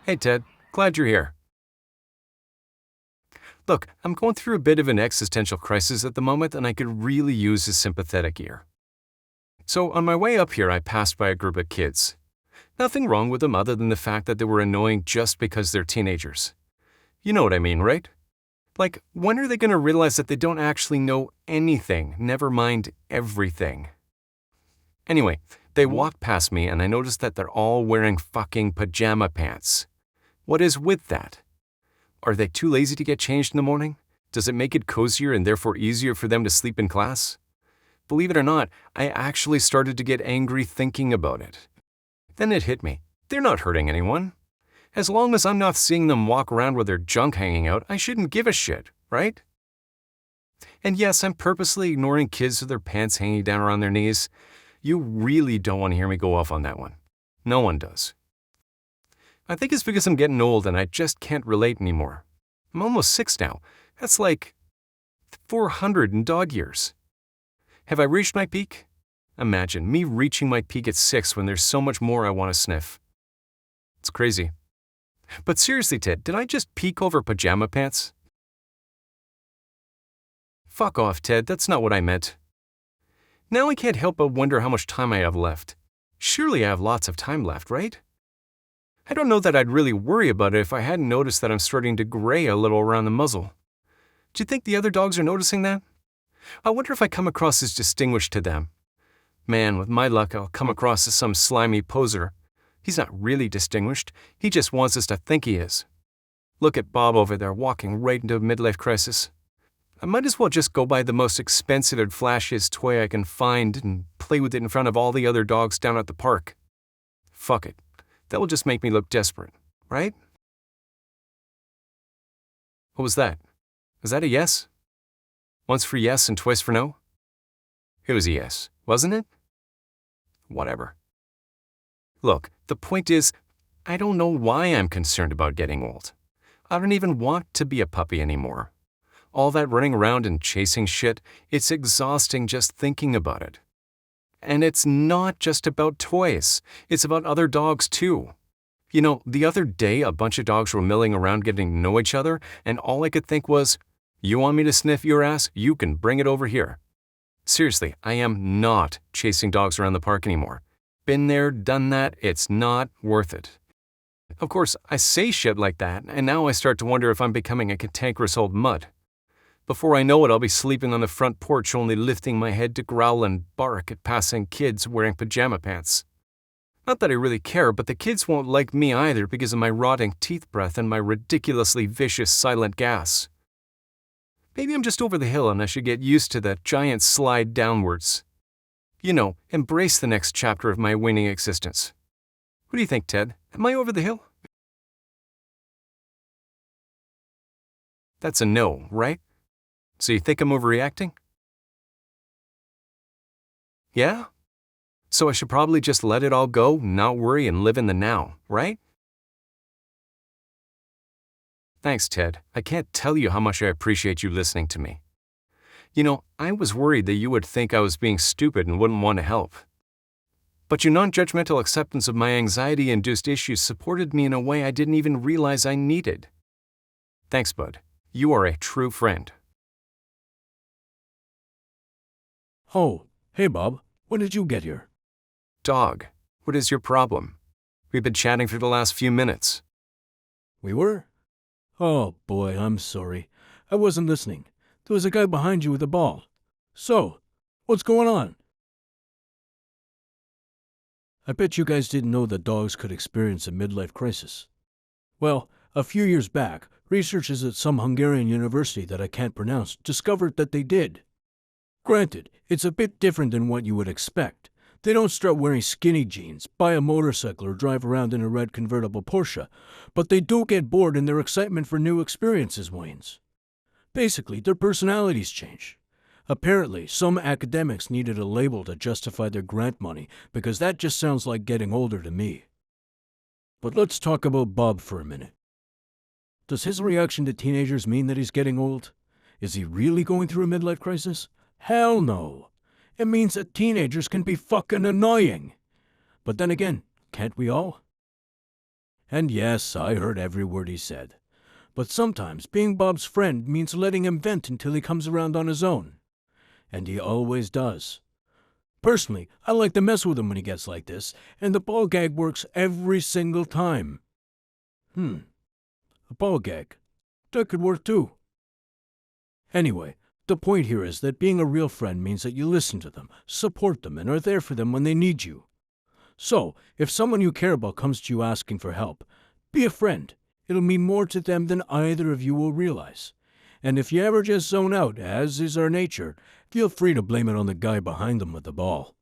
Hey Ted, glad you're here. Look, I'm going through a bit of an existential crisis at the moment and I could really use a sympathetic ear. So on my way up here, I passed by a group of kids. Nothing wrong with them other than the fact that they were annoying just because they're teenagers. You know what I mean, right? Like, when are they going to realize that they don't actually know anything, never mind everything? Anyway, they walked past me and I noticed that they're all wearing fucking pajama pants. What is with that? Are they too lazy to get changed in the morning? Does it make it cozier and therefore easier for them to sleep in class? Believe it or not, I actually started to get angry thinking about it. Then it hit me. They're not hurting anyone. As long as I'm not seeing them walk around with their junk hanging out, I shouldn't give a shit, right? And yes, I'm purposely ignoring kids with their pants hanging down around their knees. You really don't want to hear me go off on that one. No one does. I think it's because I'm getting old and I just can't relate anymore. I'm almost 6 now. That's like 400 and dog years. Have I reached my peak? Imagine me reaching my peak at 6 when there's so much more I want to sniff. It's crazy. But seriously, Ted, did I just peak over pajama pants? Fuck off, Ted, that's not what I meant. Now I can't help but wonder how much time I have left. Surely I have lots of time left, right? I don't know that I'd really worry about it if I hadn't noticed that I'm starting to gray a little around the muzzle. Do you think the other dogs are noticing that? I wonder if I come across as distinguished to them. Man, with my luck, I'll come across as some slimy poser. He's not really distinguished. He just wants us to think he is. Look at Bob over there walking right into a midlife crisis. I might as well just go buy the most expensive and flashiest toy I can find and play with it in front of all the other dogs down at the park. Fuck it. That will just make me look desperate, right? What was that? Was that a yes? Once for yes and twice for no? It was a yes, wasn't it? Whatever. Look, the point is, I don't know why I'm concerned about getting old. I don't even want to be a puppy anymore. All that running around and chasing shit, it's exhausting just thinking about it. And it's not just about toys. It's about other dogs too. You know, the other day a bunch of dogs were milling around getting to know each other, and all I could think was, you want me to sniff your ass? You can bring it over here. Seriously, I am not chasing dogs around the park anymore. Been there, done that, it's not worth it. Of course, I say shit like that, and now I start to wonder if I'm becoming a cantankerous old mutt. Before I know it, I'll be sleeping on the front porch only lifting my head to growl and bark at passing kids wearing pajama pants. Not that I really care, but the kids won't like me either because of my rotting teeth breath and my ridiculously vicious silent gas. Maybe I'm just over the hill and I should get used to that giant slide downwards. You know, embrace the next chapter of my waning existence. What do you think, Ted? Am I over the hill? That's a no, right? So you think I'm overreacting? Yeah? So I should probably just let it all go, not worry, and live in the now, right? Thanks, Ted. I can't tell you how much I appreciate you listening to me. You know, I was worried that you would think I was being stupid and wouldn't want to help. But your non-judgmental acceptance of my anxiety-induced issues supported me in a way I didn't even realize I needed. Thanks, bud. You are a true friend. Oh, hey Bob, when did you get here? Dog, what is your problem? We've been chatting for the last few minutes. We were? Oh boy, I'm sorry. I wasn't listening. There was a guy behind you with a ball. So, what's going on? I bet you guys didn't know that dogs could experience a midlife crisis. Well, a few years back, researchers at some Hungarian university that I can't pronounce discovered that they did. Granted, it's a bit different than what you would expect. They don't start wearing skinny jeans, buy a motorcycle, or drive around in a red convertible Porsche, but they do get bored and their excitement for new experiences wanes. Basically, their personalities change. Apparently, some academics needed a label to justify their grant money because that just sounds like getting older to me. But let's talk about Bob for a minute. Does his reaction to teenagers mean that he's getting old? Is he really going through a midlife crisis? Hell no. It means that teenagers can be fucking annoying. But then again, can't we all? And yes, I heard every word he said. But sometimes being Bob's friend means letting him vent until he comes around on his own. And he always does. Personally, I like to mess with him when he gets like this, and the ball gag works every single time. A ball gag. That could work too. Anyway, the point here is that being a real friend means that you listen to them, support them, and are there for them when they need you. So, if someone you care about comes to you asking for help, be a friend. It'll mean more to them than either of you will realize. And if you ever just zone out, as is our nature, feel free to blame it on the guy behind them with the ball.